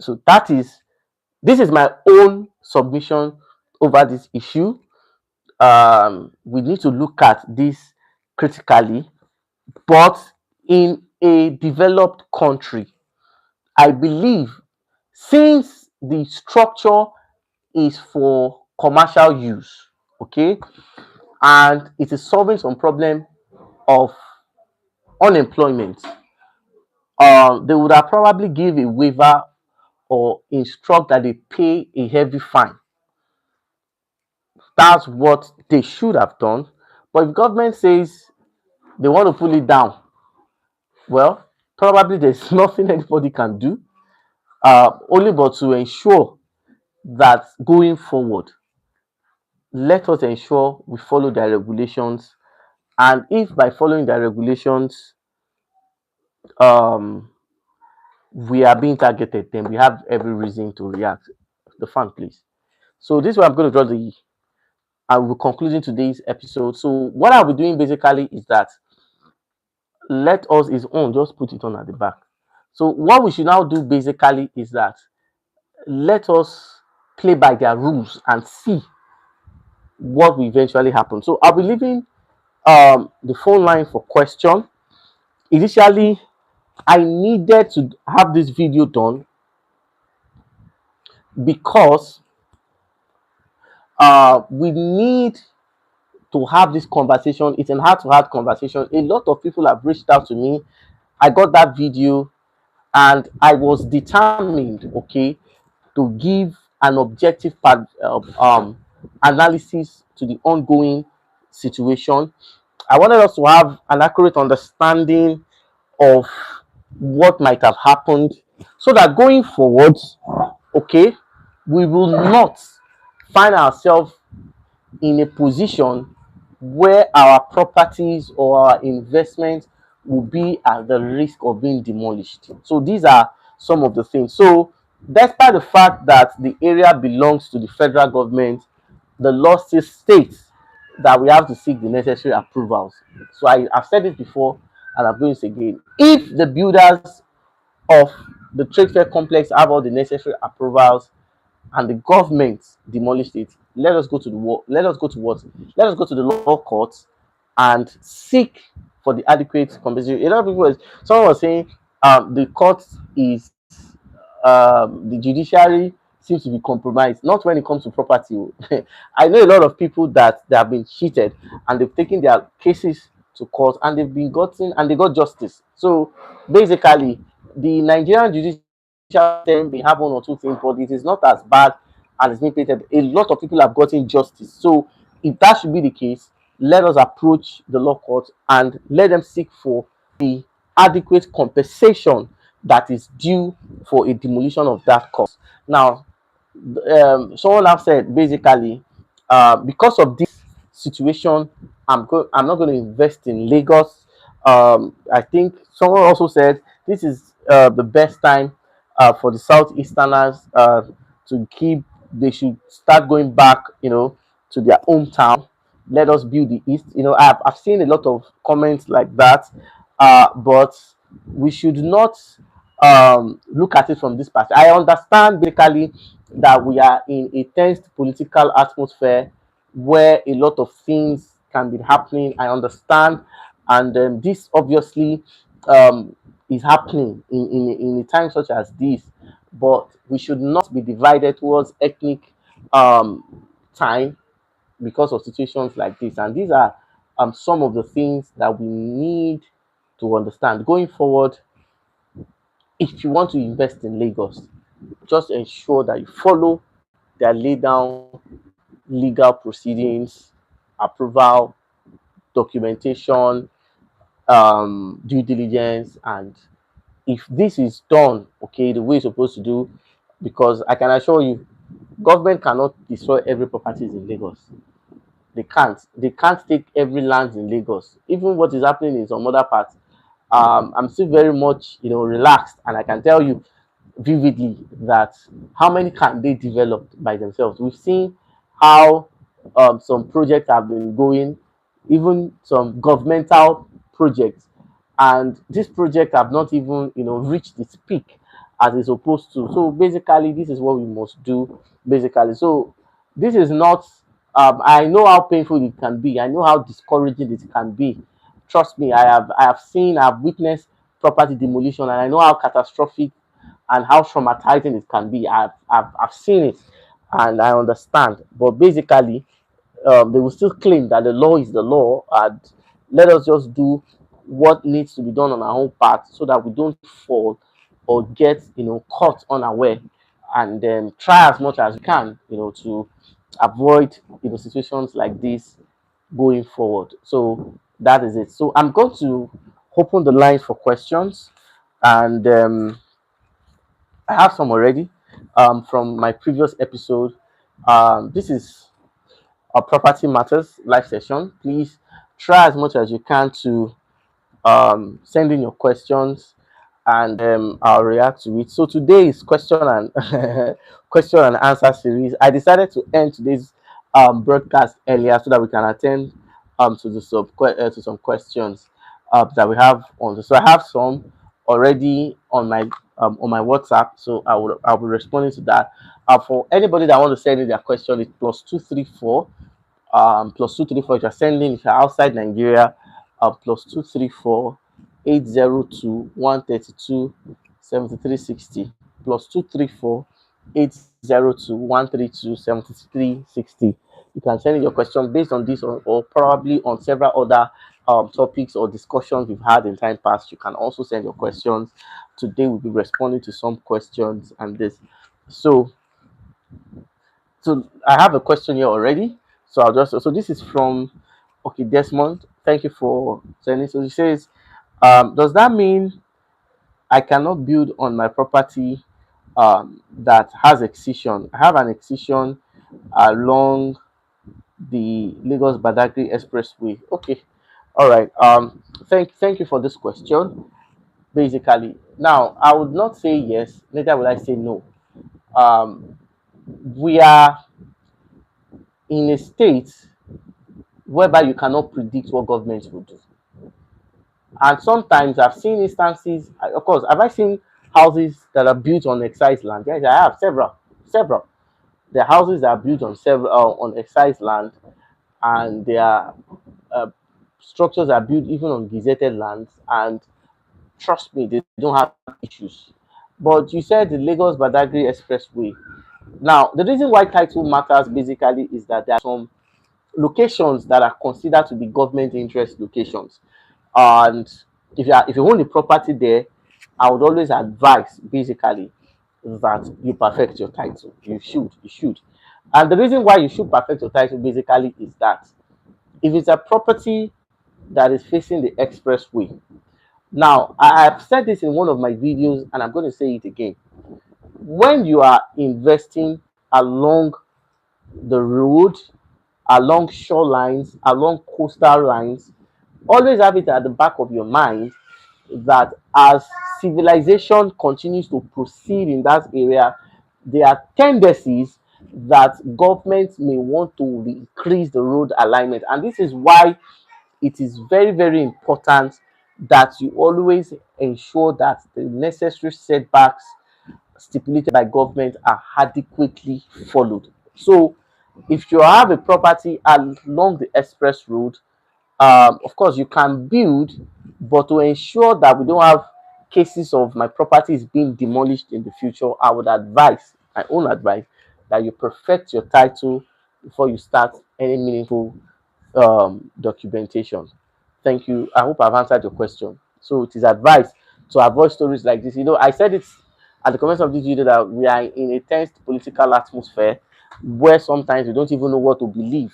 So this is my own submission over this issue. We need to look at this critically, but in a developed country, I believe since the structure is for commercial use, okay, and it is solving some problem of unemployment, they would have probably give a waiver or instruct that they pay a heavy fine. That's what they should have done. But if government says they want to pull it down, well, probably there's nothing anybody can do, only but to ensure that going forward, let us ensure we follow their regulations. And if by following their regulations, um, we are being targeted, then we have every reason to react. The fan, please. So this is where I'm going to draw the. I will be concluding today's episode. So what I'll be doing basically is that let us is on. Just put it on at the back. So what we should now do basically is that let us play by their rules and see what will eventually happen. So I'll be leaving the phone line for question. Initially, I needed to have this video done because we need to have this conversation. It's an heart to heart conversation. A lot of people have reached out to me. I got that video and I was determined, okay, to give an objective analysis to the ongoing situation. I wanted us to have an accurate understanding of what might have happened so that going forward, okay, we will not find ourselves in a position where our properties or our investments will be at the risk of being demolished. So these are some of the things. So despite the fact that the area belongs to the federal government, the law still states that we have to seek the necessary approvals. So I've said it before and I'm doing this again. If the builders of the trade fair complex have all the necessary approvals and the government demolished it, let us go to the war. Let us go to what? Let us go to the law courts and seek for the adequate compensation. A lot of people, someone was saying, the court is, the judiciary seems to be compromised. Not when it comes to property. I know a lot of people that they have been cheated and they've taken their cases to court and they've been gotten and they got justice. So basically, the Nigerian judicial system may have one or two things, but it is not as bad as it's been painted. A lot of people have gotten justice. So if that should be the case, let us approach the law court and let them seek for the adequate compensation that is due for a demolition of that cost. Now, someone have said basically, because of this situation, I'm not going to invest in Lagos. I think someone also said this is the best time for the southeasterners to keep. They should start going back, to their hometown. Let us build the east. I've seen a lot of comments like that, but we should not look at it from this perspective. I understand basically that we are in a tense political atmosphere where a lot of things can be happening. I understand, and this obviously um, is happening in a time such as this. But we should not be divided towards ethnic time because of situations like this. And these are some of the things that we need to understand going forward. If you want to invest in Lagos, just ensure that you follow their laid down legal proceedings, approval, documentation, due diligence, and if this is done, okay, the way it's supposed to do, because I can assure you, government cannot destroy every properties in Lagos. They can't take every land in Lagos. Even what is happening in some other parts, I'm still very much relaxed, and I can tell you vividly that how many can they develop by themselves. We've seen how some projects have been going, even some governmental projects, and this project have not even reached its peak as it's supposed to. So basically, this is what we must do. Basically, so this is not. I know how painful it can be. I know how discouraging it can be. Trust me, I've witnessed property demolition, and I know how catastrophic and how traumatizing it can be. I've seen it and I understand. But basically, they will still claim that the law is the law, and let us just do what needs to be done on our own part so that we don't fall or get caught unaware, and then try as much as we can to avoid situations like this going forward. So that is it. So I'm going to open the line for questions, and I have some already from my previous episode. This is a property matters live session. Please try as much as you can to send in your questions, and I'll react to it. So today is question and question and answer series. I decided to end today's broadcast earlier so that we can attend to some questions that we have on. So I have some already on my WhatsApp. So I'll be responding to that. For anybody that want to send in their question, it's +234 +234 if you're sending, if you're outside Nigeria, +234 802 132 7360 plus 234 802 132 7360. You can send in your question based on this, or probably on several other topics or discussions we've had in time past. You can also send your questions. Today we'll be responding to some questions and this. So, so I have a question here already. So I'll just, so this is from, okay, Desmond. Thank you for sending. So he says, does that mean I cannot build on my property that has excision? I have an excision along the Lagos Badagry Expressway. Okay, all right. Thank you for this question. Basically, now I would not say yes, neither will I say no. Um, we are in a state whereby you cannot predict what governments will do. And sometimes I've seen instances, of course, have I seen houses that are built on excised land? Yes, I have several. The houses that are built on several on excised land, and their uh, structures are built even on gazetted lands. And trust me, they don't have issues. But you said the Lagos Badagry Expressway. Now, the reason why title matters basically is that there are some locations that are considered to be government interest locations. And if you own the property there, I would always advise basically that you perfect your title. You should. And the reason why you should perfect your title basically is that if it's a property that is facing the expressway, now I've said this in one of my videos and I'm going to say it again. When you are investing along the road, along shorelines, along coastal lines, always have it at the back of your mind that as civilization continues to proceed in that area, there are tendencies that governments may want to increase the road alignment. And this is why it is very, very important that you always ensure that the necessary setbacks stipulated by government are adequately followed. So if you have a property along the express road, of course, you can build, but to ensure that we don't have cases of my property is being demolished in the future, I would advise, my own advice, that you perfect your title before you start any meaningful documentation. Thank you. I hope I've answered your question. So it is advised to avoid stories like this. You know, I said it at the commencement of this video that we are in a tense political atmosphere where sometimes we don't even know what to believe.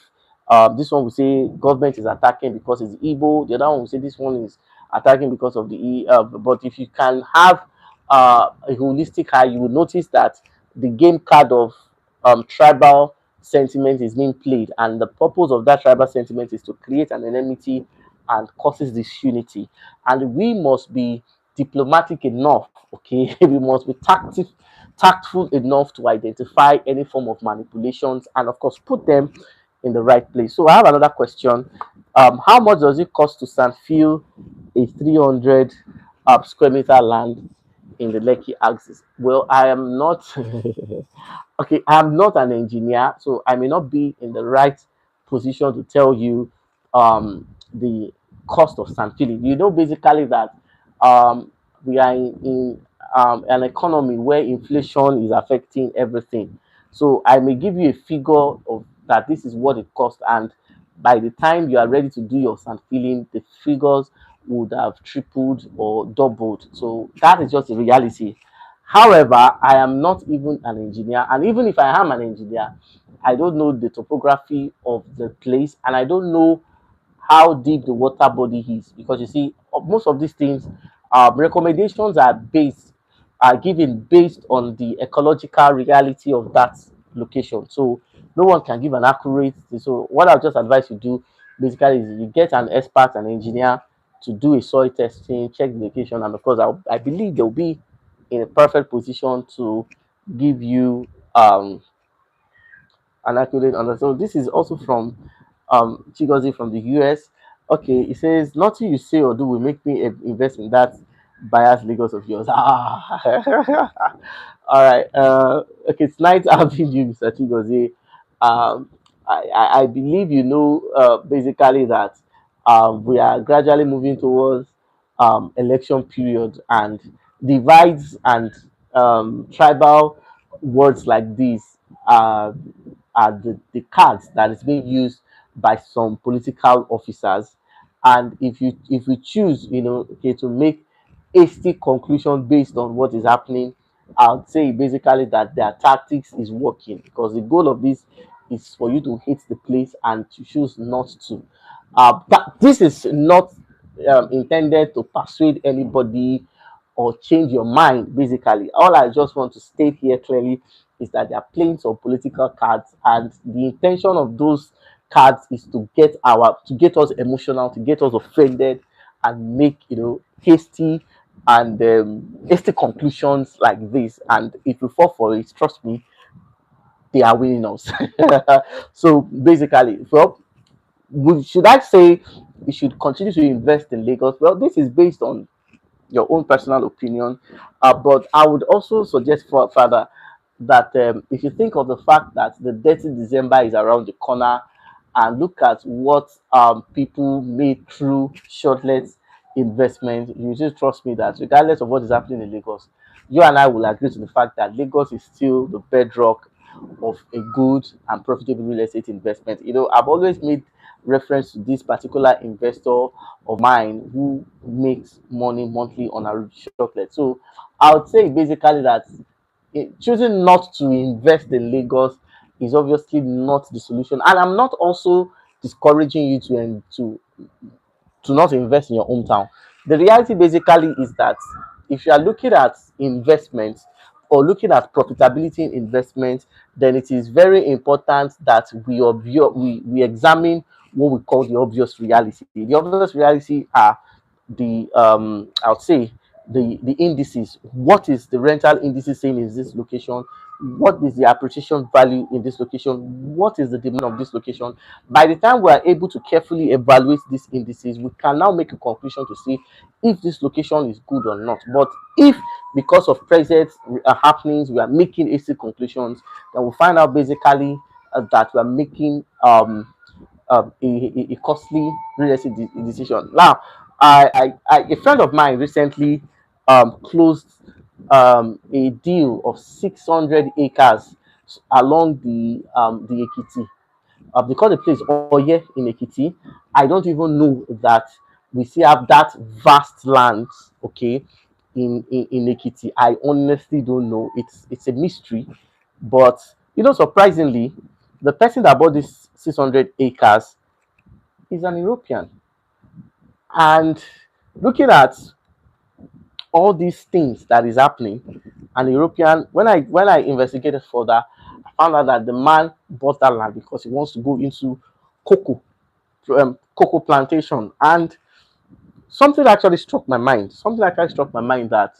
This one will say government is attacking because it's Igbo. The other one will say this one is attacking because of the but if you can have a holistic eye, you will notice that the game card of tribal sentiment is being played, and the purpose of that tribal sentiment is to create an enmity and causes disunity. And we must be diplomatic enough, okay? We must be tactful enough to identify any form of manipulations and, of course, put them in the right place. So I have another question. How much does it cost to Sanfield a 300 square meter land in the Lekki axis? Well, I am not okay, I'm not an engineer, so I may not be in the right position to tell you the cost of sand filling. You know, basically that we are in an economy where inflation is affecting everything. So I may give you a figure of that this is what it costs, and by the time you are ready to do your sand filling, the figures would have tripled or doubled. So that is just the reality. However, I am not even an engineer, and even if I am an engineer, I don't know the topography of the place, and I don't know how deep the water body is, because you see, most of these things, recommendations are given based on the ecological reality of that location. So no one can give an accurate. So what I'll just advise you do basically is you get an expert, an engineer, to do a soil testing, check the location, and of course, I believe they'll be in a perfect position to give you an accurate answer. So this is also from Chigozi from the US. Okay, it says nothing you say or do will make me invest in that biased Lagos of yours. Ah. All right. Okay, it's nice having you, Mr. Chigozi. Um, I believe you know basically that we are gradually moving towards election period, and divides and tribal words like these are the cards that is being used by some political officers. And if we choose, okay, to make hasty conclusion based on what is happening, I would say basically that their tactics is working, because the goal of this is for you to hate the place and to choose not to. But this is not intended to persuade anybody or change your mind. Basically, all I just want to state here clearly is that they are playing some political cards, and the intention of those cards is to get us emotional, to get us offended, and make hasty conclusions like this. And if we fall for it, trust me, they are winning us. So basically, well, should I say we should continue to invest in Lagos? Well, this is based on your own personal opinion, but I would also suggest further that if you think of the fact that the dirty December is around the corner, and look at what people made through shortlet investment, you just trust me that regardless of what is happening in Lagos, you and I will agree to the fact that Lagos is still the bedrock of a good and profitable real estate investment. I've always made reference to this particular investor of mine who makes money monthly on a shortlet. So I would say basically that choosing not to invest in Lagos is obviously not the solution. And I'm not also discouraging you to not invest in your hometown. The reality basically is that if you are looking at investments or looking at profitability in investments, then it is very important that we examine what we call the obvious reality. The obvious reality are the I would say the indices. What is the rental indices saying in this location? What is the appreciation value in this location? What is the demand of this location? By the time we are able to carefully evaluate these indices, we can now make a conclusion to see if this location is good or not. But if because of present happenings we are making hasty conclusions, then we'll find out basically that we are making a costly real estate decision. Now, a friend of mine recently closed a deal of 600 acres along the Ekiti. Because the place Oye in Ekiti, I don't even know that we still have that vast land, okay, in Ekiti. I honestly don't know. It's a mystery. But surprisingly, the person that bought this 600 acres is an European. And looking at all these things that is happening, an European, when I investigated further, I found out that the man bought that land because he wants to go into cocoa cocoa plantation. And something actually struck my mind that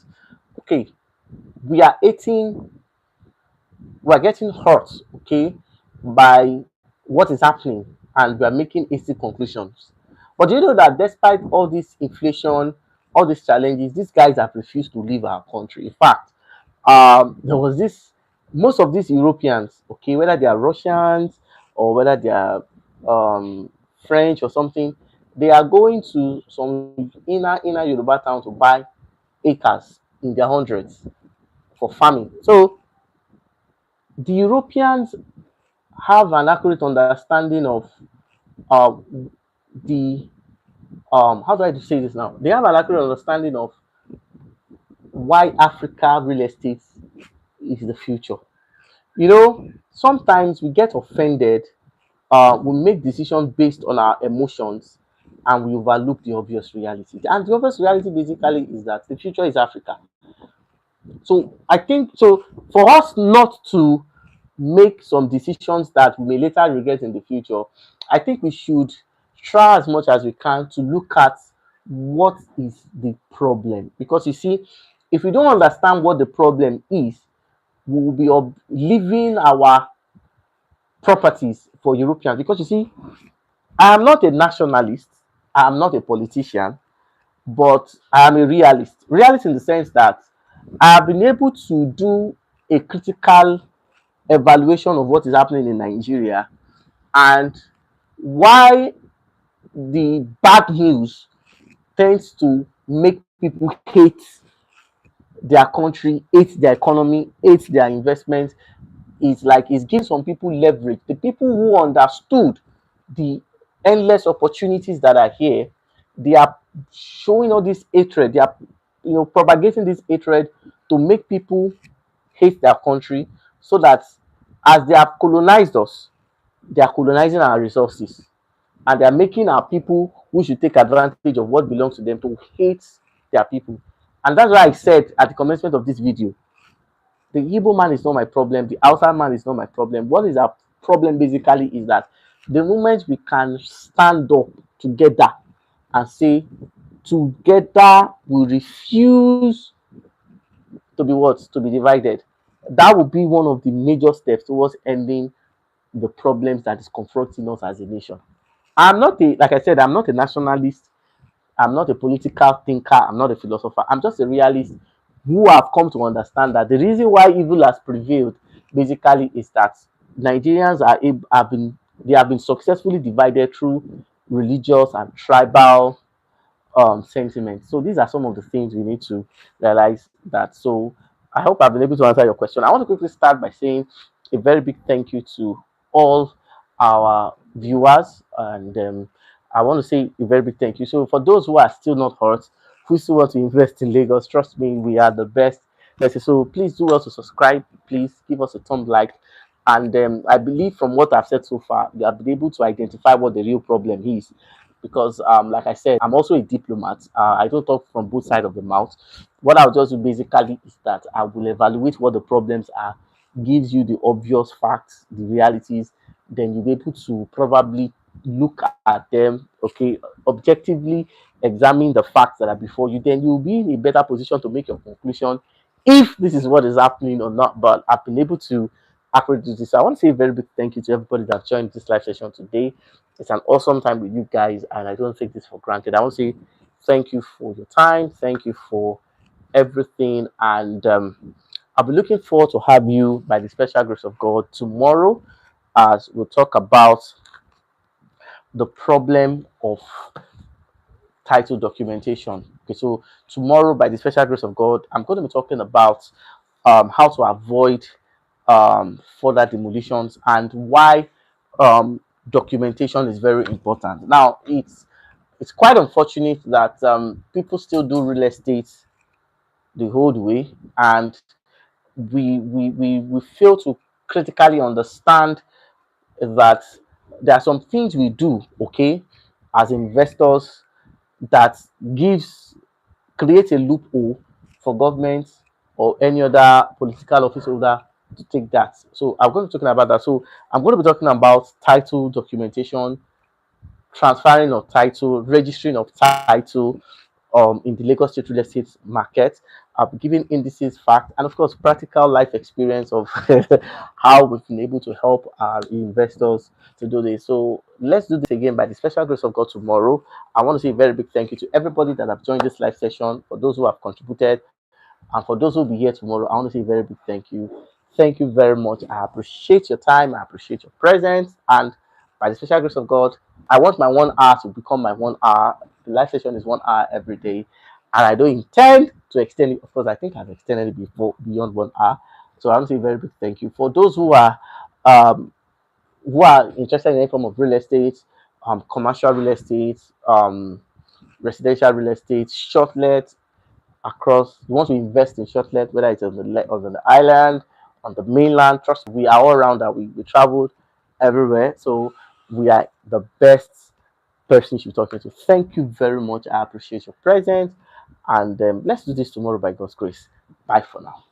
okay, we are eating we are getting hurt, okay, by what is happening, and we are making hasty conclusions. But do you know that despite all this inflation, all these challenges, these guys have refused to leave our country? In fact, there was this most of these Europeans, okay, whether they are Russians or whether they are um, French or something, they are going to some inner Yoruba town to buy acres in their hundreds for farming. So the Europeans have an accurate understanding of uh, the how do I say this now? They have an accurate understanding of why Africa real estate is the future. Sometimes we get offended, we make decisions based on our emotions, and we overlook the obvious reality. And the obvious reality basically is that the future is Africa. So I think so for us not to make some decisions that we may later regret in the future, I think we should try as much as we can to look at what is the problem. Because you see, if we don't understand what the problem is, we will be leaving our properties for Europeans. Because you see, I am not a nationalist, I am not a politician, but I am a realist. Realist in the sense that I have been able to do a critical evaluation of what is happening in Nigeria, and why the bad news tends to make people hate their country, hate their economy, hate their investments. It's like it's giving some people leverage. The people who understood the endless opportunities that are here, they are showing all this hatred. They are, propagating this hatred to make people hate their country, so that as they have colonized us, they are colonizing our resources, and they are making our people who should take advantage of what belongs to them to hate their people. And that's why I said at the commencement of this video, the Igbo man is not my problem, the outside man is not my problem. What is our problem basically is that the moment we can stand up together and say, together we refuse to be what? To be divided. That would be one of the major steps towards ending the problems that is confronting us as a nation. I'm not a, like I said, I'm not a nationalist. I'm not a political thinker. I'm not a philosopher. I'm just a realist who have come to understand that the reason why evil has prevailed basically is that Nigerians have been successfully divided through religious and tribal sentiment. So these are some of the things we need to realize that. So I hope I've been able to answer your question. I want to quickly start by saying a very big thank you to all our viewers, and I want to say a very big thank you. So for those who are still not hurt, who still want to invest in Lagos, trust me, we are the best. Let's say, so please do also subscribe. Please give us a thumb like. And I believe from what I've said so far, you have been able to identify what the real problem is, because like I said, I'm also a diplomat. I don't talk from both sides of the mouth. What I'll just do basically is that I will evaluate what the problems are, gives you the obvious facts, the realities, then you'll be able to probably look at them, okay, objectively examine the facts that are before you, then you'll be in a better position to make your conclusion if this is what is happening or not. But I've been able to accurately do this. So I want to say a very big thank you to everybody that joined this live session today. It's an awesome time with you guys, and I don't take this for granted. I want to say thank you for your time, thank you for everything, and I'll be looking forward to have you by the special grace of God tomorrow, as we'll talk about the problem of title documentation. Okay, so tomorrow, by the special grace of God, I'm going to be talking about how to avoid further demolitions and why um, documentation is very important. Now, it's quite unfortunate that people still do real estate the old way, and we fail to critically understand that there are some things we do, okay, as investors, that gives creates a loophole for government or any other political office holder to take that. So I'm going to be talking about that. So I'm going to be talking about title documentation, transferring of title, registering of title in the Lagos State real estate market. I've been giving indices, facts, and of course, practical life experience of how we've been able to help our investors to do this. So let's do this again by the special grace of God tomorrow. I want to say a very big thank you to everybody that have joined this live session, for those who have contributed, and for those who will be here tomorrow. I want to say a very big thank you. Thank you very much. I appreciate your time. I appreciate your presence. And by the special grace of God, I want my 1 hour to become my 1 hour. The live session is 1 hour every day. And I don't intend to extend it. Of course, I think I've extended it before beyond 1 hour. So I want to say a very big thank you. For those um, who are interested in any form of real estate, commercial real estate, residential real estate, short let, across, you want to invest in shortlet, whether it's on the island, on the mainland, trust me, we are all around that. We traveled everywhere, so we are the best person you should be talking to. Thank you very much. I appreciate your presence, and let's do this tomorrow by God's grace. Bye for now.